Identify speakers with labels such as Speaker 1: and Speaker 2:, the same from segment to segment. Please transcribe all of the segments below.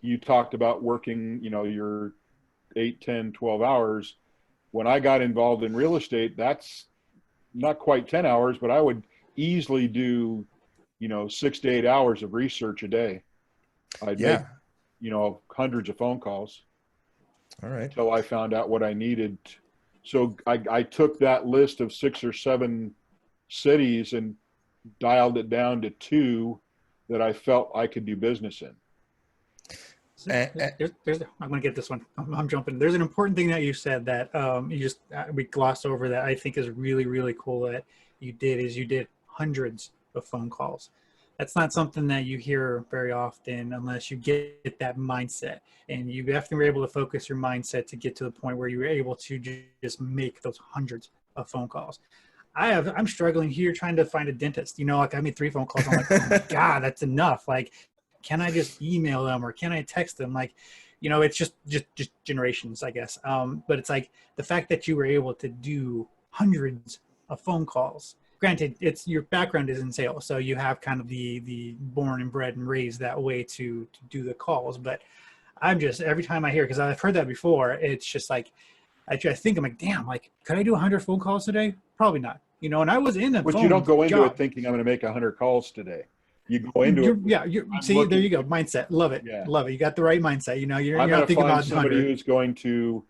Speaker 1: you talked about working, your 8, 10, 12 hours. When I got involved in real estate, that's not quite 10 hours, but I would easily do, 6 to 8 hours of research a day. I'd make,
Speaker 2: Yeah.
Speaker 1: hundreds of phone calls
Speaker 2: All right.
Speaker 1: until I found out what I needed. So I took that list of 6 or 7 cities and dialed it down to 2 that I felt I could do business in.
Speaker 3: So I'm going to get this one. I'm jumping. There's an important thing that you said that we glossed over that I think is really, really cool that you did hundreds of phone calls. That's not something that you hear very often unless you get that mindset. And you have to be able to focus your mindset to get to the point where you're able to just make those hundreds of phone calls. I'm struggling here trying to find a dentist. Like I made 3 phone calls. I'm like, oh my God, that's enough. Like, can I just email them or can I text them? Like, it's just generations, I guess. But it's like the fact that you were able to do hundreds of phone calls. Granted, it's your background is in sales, so you have kind of the born and bred and raised that way to do the calls. But I'm just, every time I hear, because I've heard that before, it's just like, I think I'm like, damn, like, could I do 100 phone calls today? Probably not. And I was in a
Speaker 1: But
Speaker 3: phone
Speaker 1: you don't go into
Speaker 3: job.
Speaker 1: it thinking I'm going to make 100 calls today. You go into it.
Speaker 3: See, there you go. Mindset. Love it.
Speaker 1: Yeah.
Speaker 3: Love it. You got the right mindset. You're
Speaker 1: I'm
Speaker 3: not
Speaker 1: going to
Speaker 3: thinking
Speaker 1: find
Speaker 3: about
Speaker 1: somebody
Speaker 3: 100.
Speaker 1: who's going to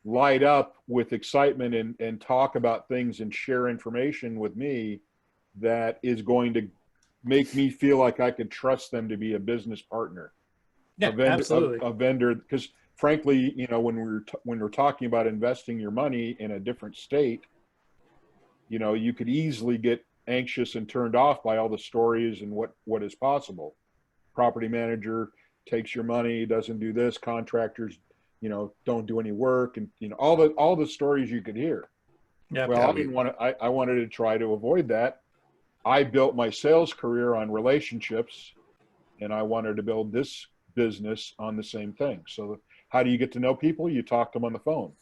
Speaker 1: light up with excitement and talk about things and share information with me that is going to make me feel like I can trust them to be a business partner.
Speaker 3: Yeah, absolutely.
Speaker 1: A vendor, because frankly, when we're talking about investing your money in a different state, you could easily get anxious and turned off by all the stories and what is possible. Property manager takes your money, doesn't do this, contractors, don't do any work, and all the stories you could hear.
Speaker 3: Yeah.
Speaker 1: Well, I didn't want to, I wanted to try to avoid that. I built my sales career on relationships, and I wanted to build this business on the same thing. So how do you get to know people? You talk to them on the phone.